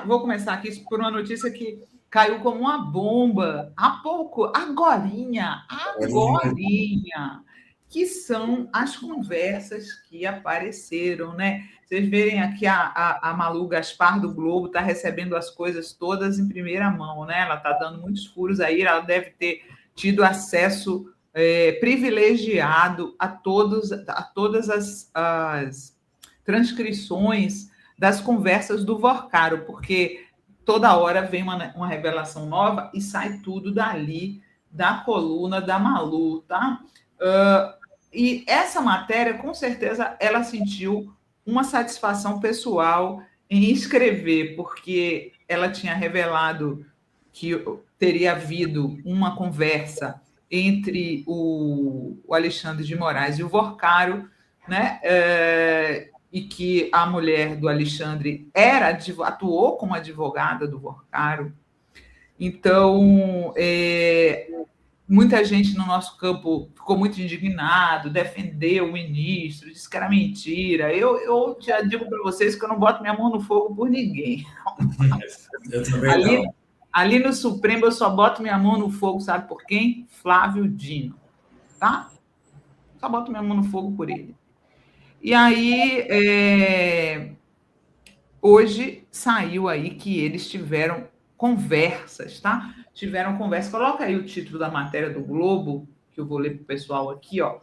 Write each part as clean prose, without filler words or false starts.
Vou começar aqui por uma notícia que caiu como uma bomba há pouco, agorinha, que são as conversas que apareceram, né? Vocês verem aqui a Malu Gaspar do Globo está recebendo as coisas todas em primeira mão, né? Ela está dando muitos furos aí, ela deve ter tido acesso privilegiado a todas as transcrições das conversas do Vorcaro, porque toda hora vem uma revelação nova e sai tudo dali, da coluna da Malu, tá? E essa matéria, com certeza, ela sentiu uma satisfação pessoal em escrever, porque ela tinha revelado que teria havido uma conversa entre o Alexandre de Moraes e o Vorcaro, né? E que a mulher do Alexandre atuou como advogada do Vorcaro. Então, muita gente no nosso campo ficou muito indignado, defendeu o ministro, disse que era mentira. Eu já digo para vocês que eu não boto minha mão no fogo por ninguém. Eu também não. Ali no Supremo eu só boto minha mão no fogo, sabe por quem? Flávio Dino, tá? Só boto minha mão no fogo por ele. E aí, hoje saiu aí que eles tiveram conversas, tá? Tiveram conversa. Coloca aí o título da matéria do Globo, que eu vou ler para o pessoal aqui, ó.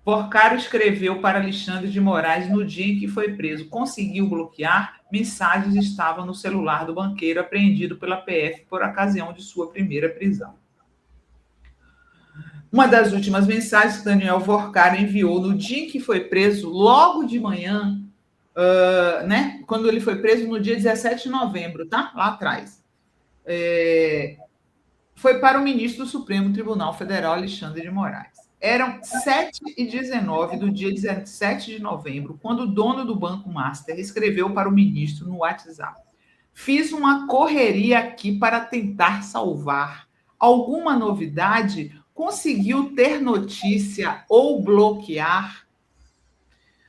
Vorcaro escreveu para Alexandre de Moraes no dia em que foi preso. Conseguiu bloquear. Mensagens estavam no celular do banqueiro apreendido pela PF por ocasião de sua primeira prisão. Uma das últimas mensagens que Daniel Vorcaro enviou no dia em que foi preso, logo de manhã, né? Quando ele foi preso no dia 17 de novembro, tá? Lá atrás. Foi para o ministro do Supremo Tribunal Federal, Alexandre de Moraes. Eram 7h19 do dia 17 de novembro, quando o dono do Banco Master escreveu para o ministro no WhatsApp: fiz uma correria aqui para tentar salvar. Alguma novidade? Conseguiu ter notícia ou bloquear?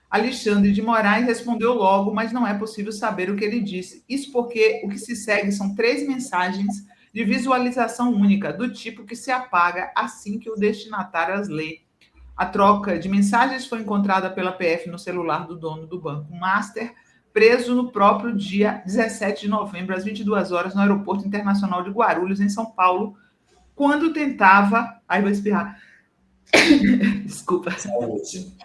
Alexandre de Moraes respondeu logo, mas não é possível saber o que ele disse. Isso porque o que se segue são 3 mensagens de visualização única, do tipo que se apaga assim que o destinatário as lê. A troca de mensagens foi encontrada pela PF no celular do dono do Banco Master, preso no próprio dia 17 de novembro, às 22 horas, no Aeroporto Internacional de Guarulhos, em São Paulo, quando tentava... Ai, vou espirrar. Desculpa. Saúde.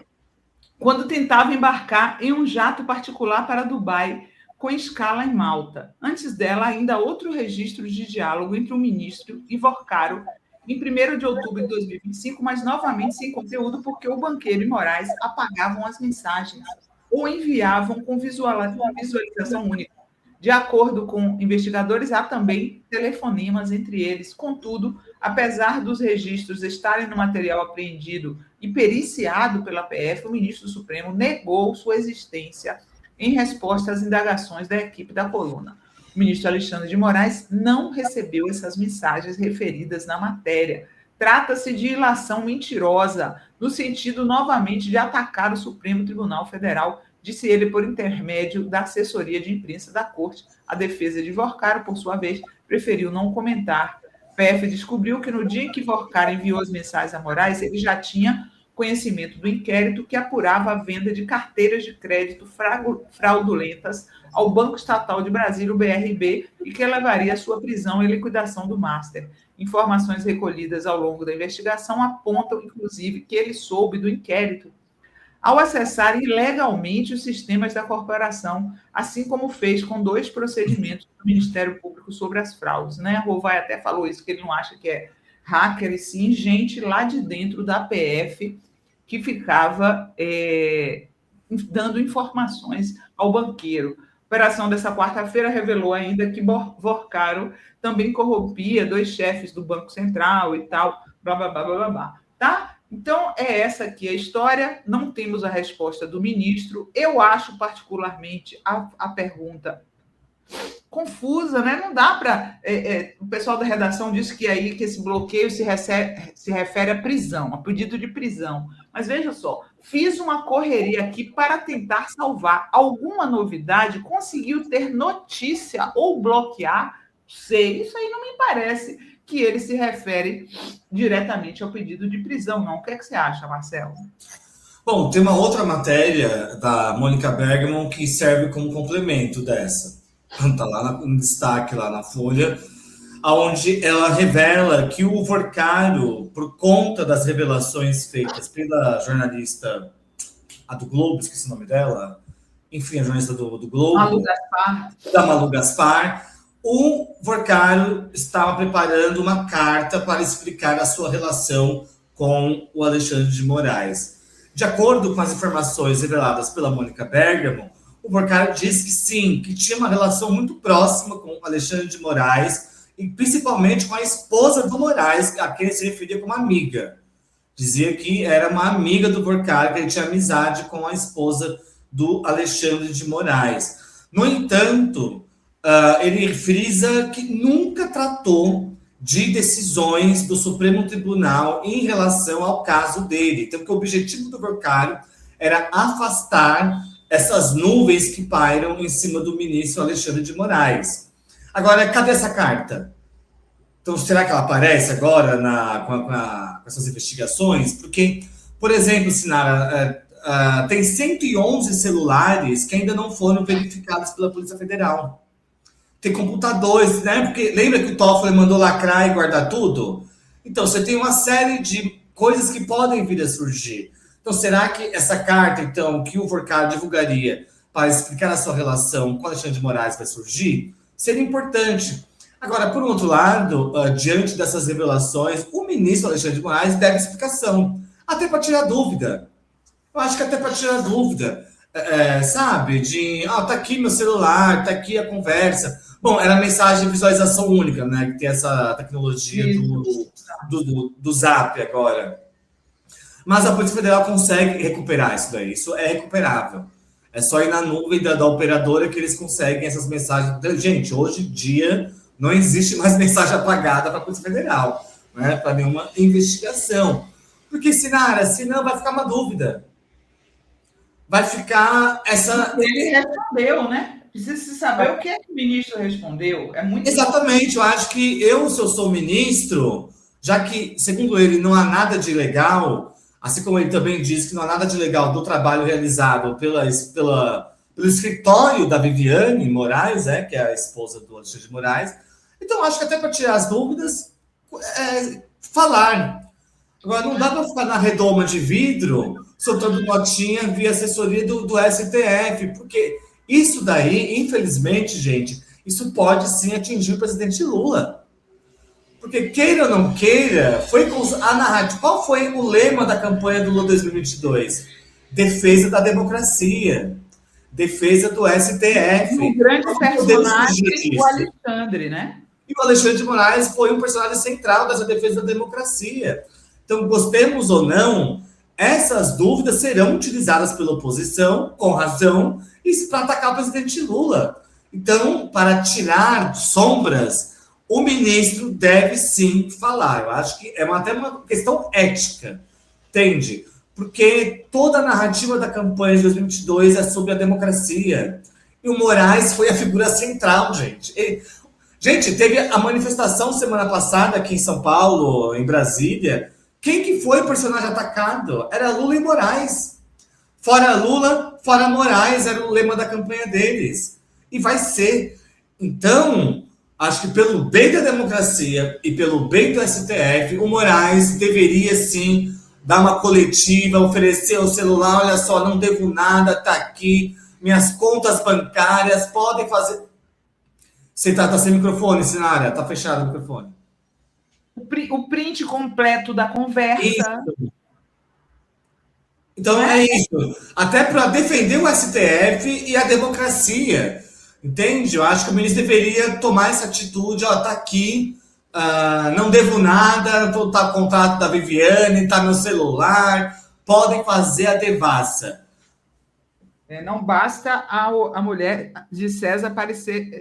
Quando tentava embarcar em um jato particular para Dubai, com escala em Malta. Antes dela, ainda outro registro de diálogo entre o ministro e Vorcaro, em 1º de outubro de 2025, mas novamente sem conteúdo, porque o banqueiro e Moraes apagavam as mensagens ou enviavam com visualização única. De acordo com investigadores, há também telefonemas entre eles. Contudo, apesar dos registros estarem no material apreendido e periciado pela PF, o ministro do Supremo negou sua existência em resposta às indagações da equipe da coluna. O ministro Alexandre de Moraes não recebeu essas mensagens referidas na matéria. Trata-se de ilação mentirosa, no sentido, novamente, de atacar o Supremo Tribunal Federal, disse ele por intermédio da assessoria de imprensa da Corte. A defesa de Vorcaro, por sua vez, preferiu não comentar. A PF descobriu que no dia em que Vorcaro enviou as mensagens a Moraes, ele já tinha conhecimento do inquérito que apurava a venda de carteiras de crédito fraudulentas ao Banco Estatal de Brasília, o BRB, e que levaria à sua prisão e liquidação do Master. Informações recolhidas ao longo da investigação apontam, inclusive, que ele soube do inquérito ao acessar ilegalmente os sistemas da corporação, assim como fez com 2 procedimentos do Ministério Público sobre as fraudes. Né? O Rovai até falou isso, que ele não acha que é hacker, e sim gente lá de dentro da PF que ficava dando informações ao banqueiro. A operação dessa quarta-feira revelou ainda que Vorcaro também corrompia 2 chefes do Banco Central e tal, blá, blá, blá, blá, blá. Tá? Então, é essa aqui a história. Não temos a resposta do ministro. Eu acho, particularmente, a pergunta confusa, né? Não dá para... o pessoal da redação disse que aí que esse bloqueio se refere à prisão, a pedido de prisão. Mas veja só, fiz uma correria aqui para tentar salvar alguma novidade, conseguiu ter notícia ou bloquear? Sei, isso aí não me parece que ele se refere diretamente ao pedido de prisão, não. O que é que você acha, Marcelo? Bom, tem uma outra matéria da Mônica Bergman que serve como complemento dessa. Está lá no destaque, lá na Folha, onde ela revela que o Vorcaro, por conta das revelações feitas pela jornalista, a do Globo, esqueci o nome dela, enfim, a jornalista do Globo, Malu Gaspar. da Malu Gaspar, o Vorcaro estava preparando uma carta para explicar a sua relação com o Alexandre de Moraes. De acordo com as informações reveladas pela Mônica Bergman, o Vorcaro disse que sim, que tinha uma relação muito próxima com o Alexandre de Moraes e principalmente com a esposa do Moraes, a quem ele se referia como amiga. Dizia que era uma amiga do Vorcaro, que ele tinha amizade com a esposa do Alexandre de Moraes. No entanto, ele frisa que nunca tratou de decisões do Supremo Tribunal em relação ao caso dele. Então, que o objetivo do Vorcaro era afastar essas nuvens que pairam em cima do ministro Alexandre de Moraes. Agora, cadê essa carta? Então, será que ela aparece agora com essas investigações? Porque, por exemplo, Sinara, tem 111 celulares que ainda não foram verificados pela Polícia Federal. Tem computadores, né? Porque lembra que o Toffoli mandou lacrar e guardar tudo? Então, você tem uma série de coisas que podem vir a surgir. Então, será que essa carta, então, que o Vorcaro divulgaria para explicar a sua relação com Alexandre de Moraes vai surgir? Seria importante. Agora, por outro lado, diante dessas revelações, o ministro Alexandre de Moraes deve explicação. Até para tirar dúvida. Eu acho que até para tirar dúvida. Sabe? Tá aqui meu celular, tá aqui a conversa. Bom, era mensagem de visualização única, né? Que tem essa tecnologia do Zap agora. Mas a Polícia Federal consegue recuperar isso daí. Isso é recuperável. É só ir na nuvem da operadora que eles conseguem essas mensagens. Gente, hoje em dia não existe mais mensagem apagada para a Polícia Federal, né? Para nenhuma investigação. Porque, senão vai ficar uma dúvida. Vai ficar essa... Ele respondeu, né? Precisa saber o que é que o ministro respondeu. É muito Exatamente. Eu acho que se eu sou ministro, já que, segundo ele, não há nada de ilegal, assim como ele também diz que não há nada de ilegal do trabalho realizado pelo escritório da Viviane Moraes, que é a esposa do Alexandre de Moraes. Então, acho que até para tirar as dúvidas, falar. Agora, não dá para ficar na redoma de vidro soltando notinha via assessoria do STF, porque isso daí, infelizmente, gente, isso pode sim atingir o presidente Lula. Porque, queira ou não queira, a narrativa. Qual foi o lema da campanha do Lula 2022? Defesa da democracia. Defesa do STF. Um grande personagem, o Alexandre, né? E o Alexandre de Moraes foi um personagem central dessa defesa da democracia. Então, gostemos ou não, essas dúvidas serão utilizadas pela oposição, com razão, e para atacar o presidente Lula. Então, para tirar sombras, o ministro deve sim falar. Eu acho que é até uma questão ética, entende? Porque toda a narrativa da campanha de 2022 é sobre a democracia. E o Moraes foi a figura central, gente. Gente, teve a manifestação semana passada aqui em São Paulo, em Brasília. Quem que foi o personagem atacado? Era Lula e Moraes. Fora Lula, fora Moraes, era o lema da campanha deles. E vai ser. Então, acho que pelo bem da democracia e pelo bem do STF, o Moraes deveria sim dar uma coletiva, oferecer o celular, olha só, não devo nada, tá aqui, minhas contas bancárias, podem fazer... Você tá sem microfone, Sinara? Tá fechado o microfone. O print completo da conversa. Isso. Então é isso. Até para defender o STF e a democracia. Entende? Eu acho que o ministro deveria tomar essa atitude. Tá aqui, não devo nada, tá o contrato da Viviane, tá meu celular, podem fazer a devassa. Não basta a mulher de César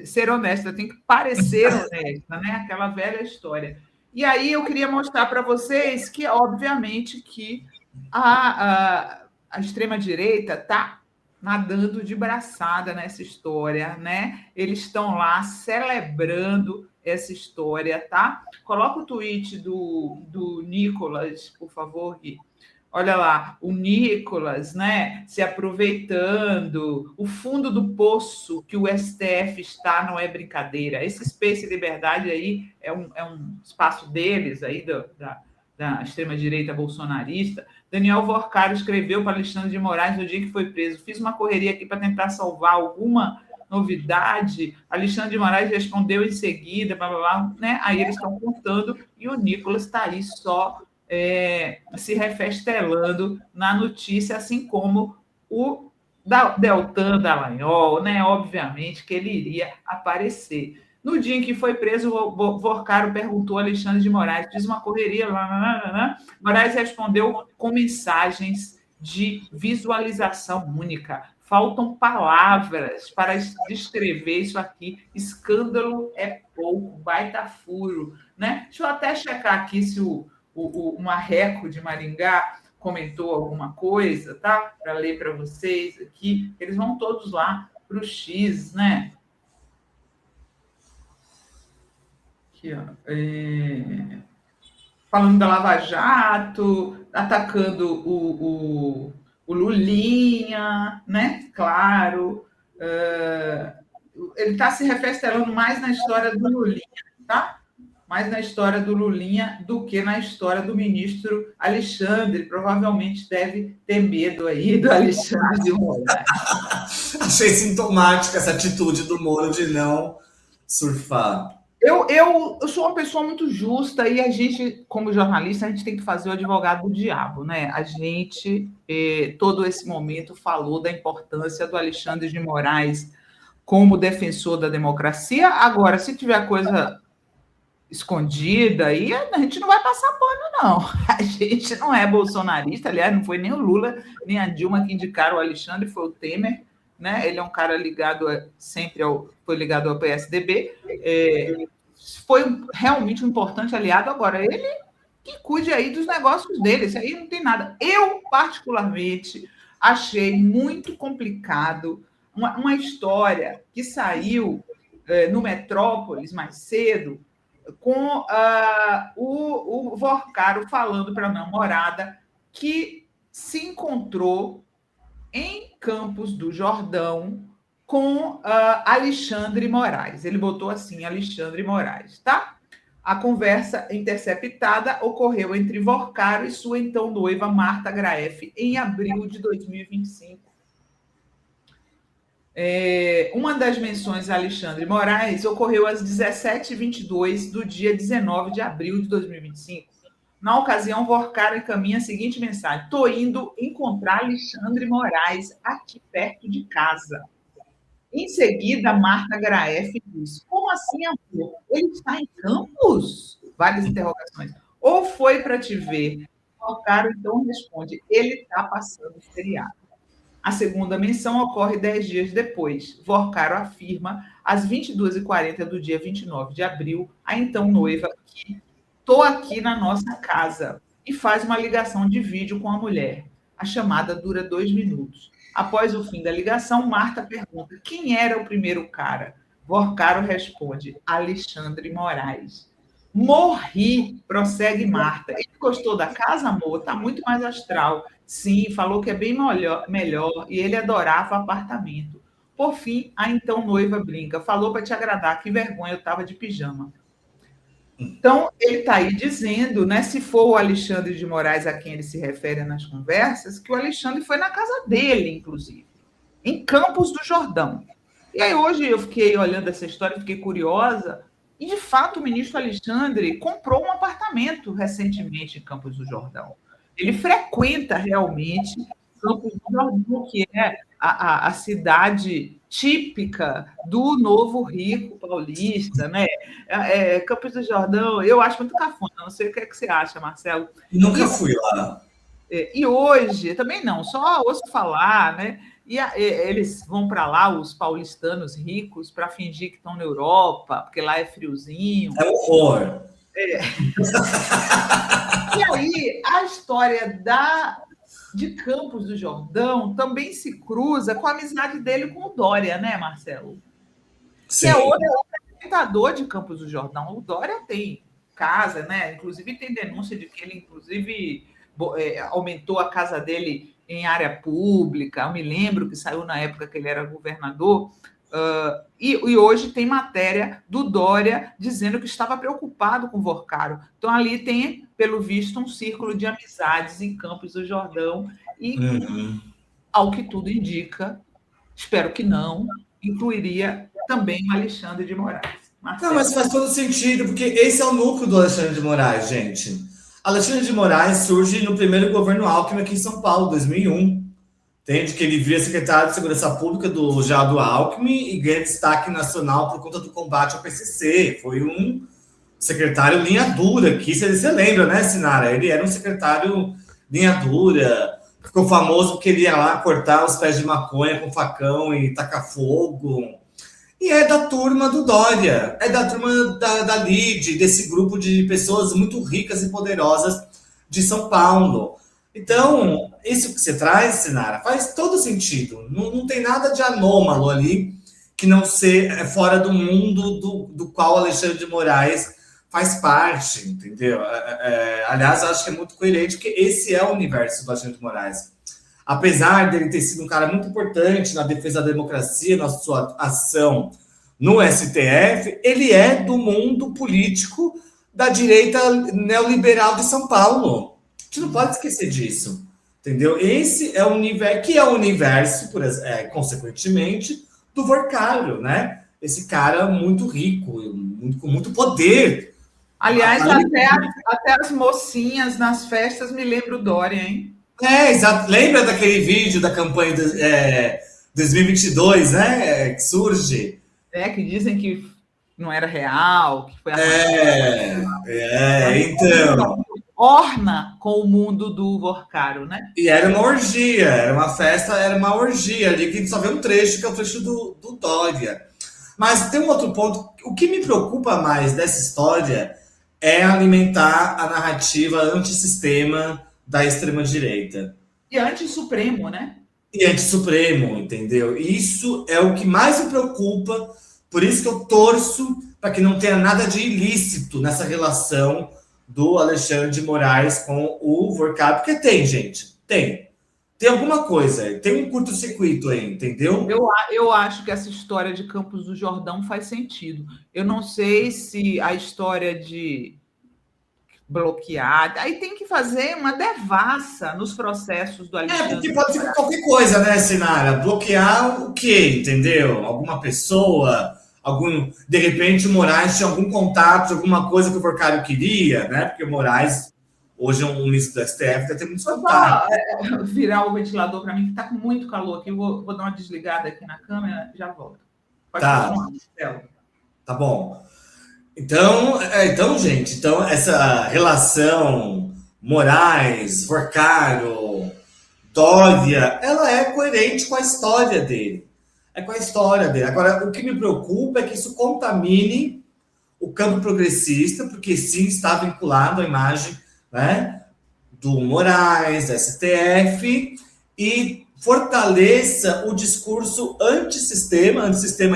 ser honesta, tem que parecer honesta, né? Aquela velha história. E aí eu queria mostrar para vocês que, obviamente, que a extrema-direita está nadando de braçada nessa história, né? Eles estão lá celebrando essa história, tá? Coloca o tweet do Nicolas, por favor, Gui. Olha lá, o Nicolas, né, se aproveitando, o fundo do poço que o STF está não é brincadeira. Esse Space Liberdade aí é um espaço deles, aí da extrema-direita bolsonarista. Daniel Vorcaro escreveu para Alexandre de Moraes no dia que foi preso: fiz uma correria aqui para tentar salvar alguma novidade. Alexandre de Moraes respondeu em seguida, blá, blá, blá, né? Aí eles estão contando e o Nicolas está aí só se refestelando na notícia, assim como o Deltan Dallagnol, né? Obviamente que ele iria aparecer. No dia em que foi preso, o Vorcaro perguntou a Alexandre de Moraes: fiz uma correria, Moraes respondeu com mensagens de visualização única. Faltam palavras para descrever isso aqui. Escândalo é pouco, baita furo, né? Deixa eu até checar aqui se o Marreco de Maringá comentou alguma coisa, tá? Para ler para vocês aqui. Eles vão todos lá para o X, né? Aqui, ó. Falando da Lava Jato, atacando o Lulinha, né? Claro. Ele está se refestelando mais na história do Lulinha, tá? Mais na história do Lulinha do que na história do ministro Alexandre. Provavelmente deve ter medo aí do Alexandre de Moraes. Achei sintomática essa atitude do Moro de não surfar. Eu sou uma pessoa muito justa e a gente, como jornalista, a gente tem que fazer o advogado do diabo, né? A gente, todo esse momento, falou da importância do Alexandre de Moraes como defensor da democracia. Agora, se tiver coisa escondida aí, a gente não vai passar pano, não. A gente não é bolsonarista, aliás, não foi nem o Lula, nem a Dilma que indicaram o Alexandre, foi o Temer, né? Ele é um cara ligado foi ligado ao PSDB, foi realmente um importante aliado. Agora, ele que cuide aí dos negócios dele, isso aí não tem nada. Eu, particularmente, achei muito complicado uma história que saiu no Metrópolis mais cedo, com o Vorcaro falando para a namorada que se encontrou em Campos do Jordão com Alexandre Moraes. Ele botou assim, Alexandre Moraes, tá? A conversa interceptada ocorreu entre Vorcaro e sua então noiva Marta Graeff em abril de 2025. Uma das menções a Alexandre Moraes ocorreu às 17h22 do dia 19 de abril de 2025. Na ocasião, Vorcaro encaminha a seguinte mensagem: estou indo encontrar Alexandre Moraes aqui perto de casa. Em seguida, Marta Graeff diz: como assim, amor? Ele está em Campos? Várias interrogações. Ou foi para te ver? Vorcaro então responde: ele está passando o feriado. A segunda menção ocorre 10 dias depois. Vorcaro afirma, às 22h40 do dia 29 de abril, a então noiva que estou aqui na nossa casa, e faz uma ligação de vídeo com a mulher. A chamada dura 2 minutos. Após o fim da ligação, Marta pergunta: quem era o primeiro cara? Vorcaro responde: Alexandre Moraes. Morri, prossegue Marta. Ele gostou da casa, amor? Está muito mais astral. Sim, falou que é bem melhor e ele adorava o apartamento. Por fim, a então noiva brinca: falou para te agradar, que vergonha, eu estava de pijama. Então, ele está aí dizendo, né, se for o Alexandre de Moraes a quem ele se refere nas conversas, que o Alexandre foi na casa dele, inclusive, em Campos do Jordão. E aí hoje eu fiquei olhando essa história, fiquei curiosa, e de fato o ministro Alexandre comprou um apartamento recentemente em Campos do Jordão. Ele frequenta realmente Campos do Jordão, que é a cidade típica do novo rico paulista, né? Campos do Jordão, eu acho muito cafona, não sei o que é que você acha, Marcelo. Nunca fui lá. E hoje, também não, só ouço falar, né? Eles vão para lá, os paulistanos ricos, para fingir que estão na Europa, porque lá é friozinho. É um horror. E aí, a história de Campos do Jordão também se cruza com a amizade dele com o Dória, né, Marcelo? Sim. Que é outro apresentador de Campos do Jordão. O Dória tem casa, né? Inclusive tem denúncia de que ele, inclusive, aumentou a casa dele em área pública. Eu me lembro que saiu na época que ele era governador. E hoje tem matéria do Dória dizendo que estava preocupado com o Vorcaro. Então, ali tem, pelo visto, um círculo de amizades em Campos do Jordão e, ao que tudo indica, espero que não, incluiria também o Alexandre de Moraes. Marcelo. Não, mas faz todo sentido, porque esse é o núcleo do Alexandre de Moraes, gente. Alexandre de Moraes surge no primeiro governo Alckmin aqui em São Paulo, 2001. Entende? Que ele vira secretário de Segurança Pública do Geraldo Alckmin e ganha destaque nacional por conta do combate ao PCC. Foi um secretário linha dura, que você lembra, né, Sinara? Ele era um secretário linha dura, ficou famoso porque ele ia lá cortar os pés de maconha com facão e tacar fogo. E é da turma do Dória, é da turma da Lide, desse grupo de pessoas muito ricas e poderosas de São Paulo. Então, isso que você traz, Sinara, faz todo sentido. Não tem nada de anômalo ali que não ser fora do mundo do qual Alexandre de Moraes faz parte, entendeu? Aliás, acho que é muito coerente, porque esse é o universo do Alexandre de Moraes. Apesar dele ter sido um cara muito importante na defesa da democracia, na sua ação no STF, ele é do mundo político da direita neoliberal de São Paulo. A gente não pode esquecer disso, entendeu? Esse é o universo, que é o universo, consequentemente, do Vorcaro, né? Esse cara muito rico, com muito poder. Aliás, até as mocinhas nas festas me lembram o Dória, hein? Exato. Lembra daquele vídeo da campanha 2022, né? Que surge? Que dizem que não era real, que foi então. Orna com o mundo do Vorcaro, né? E era uma orgia, era uma festa, era uma orgia ali, que a gente só vê um trecho, que é o trecho do Dória. Mas tem um outro ponto, o que me preocupa mais dessa história é alimentar a narrativa antissistema da extrema-direita. E anti-supremo, né? E anti-supremo, entendeu? Isso é o que mais me preocupa, por isso que eu torço para que não tenha nada de ilícito nessa relação do Alexandre de Moraes com o Vorcaro, porque tem, gente, tem alguma coisa, tem um curto-circuito aí, entendeu? Eu acho que essa história de Campos do Jordão faz sentido. Eu não sei se a história de bloquear, aí tem que fazer uma devassa nos processos do Alexandre. Porque pode ser qualquer coisa, né, Sinara? Bloquear o quê, entendeu? Alguma pessoa, de repente o Moraes tinha algum contato, alguma coisa que o Vorcaro queria, né? Porque o Moraes hoje é um ministro do STF, deve ter muitos contatos. Vou virar o ventilador para mim, que está com muito calor aqui. Vou dar uma desligada aqui na câmera e já volto. Pode continuar, Marcelo. Tá bom. Então, gente, essa relação Moraes, Vorcaro, Dória, ela é coerente com a história dele. Agora, o que me preocupa é que isso contamine o campo progressista, porque sim, está vinculado à imagem, né, do Moraes, do STF, e fortaleça o discurso antissistema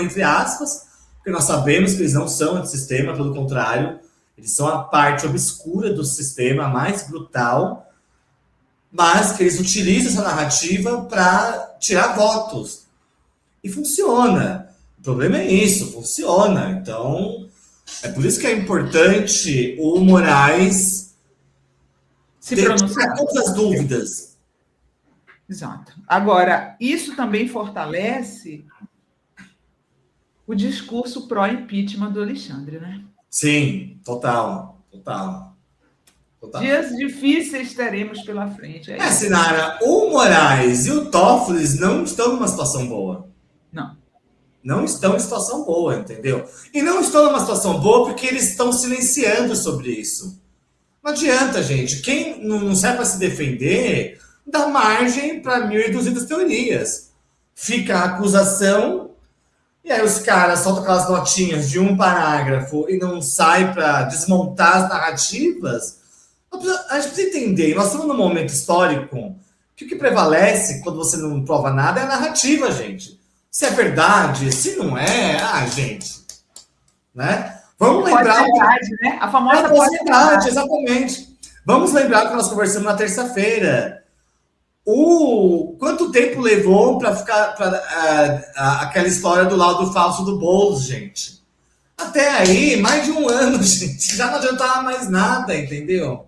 entre aspas, porque nós sabemos que eles não são antissistema, pelo contrário, eles são a parte obscura do sistema, mais brutal, mas que eles utilizam essa narrativa para tirar votos. E funciona. O problema é isso, funciona. Então, é por isso que é importante o Moraes se pronunciar. Todas as dúvidas. Exato. Agora, isso também fortalece o discurso pró-impeachment do Alexandre, né? Sim, total. Dias difíceis teremos pela frente. Sinara, o Moraes e o Toffoli não estão numa situação boa. Não estão em situação boa, entendeu? E não estão numa situação boa porque eles estão silenciando sobre isso. Não adianta, gente. Quem não serve para se defender, dá margem para 1.200 teorias. fica a acusação, e aí os caras soltam aquelas notinhas de um parágrafo e não sai para desmontar as narrativas. A gente precisa entender, nós estamos num momento histórico que o que prevalece quando você não prova nada é a narrativa, gente. Se é verdade, se não é, gente, né? Vamos lembrar... Pós-verdade, né? A famosa pós-verdade, exatamente. Vamos lembrar que nós conversamos na terça-feira. Quanto tempo levou para ficar aquela história do laudo falso do Boulos, gente? Até aí, mais de um ano, gente. Já não adiantava mais nada, entendeu?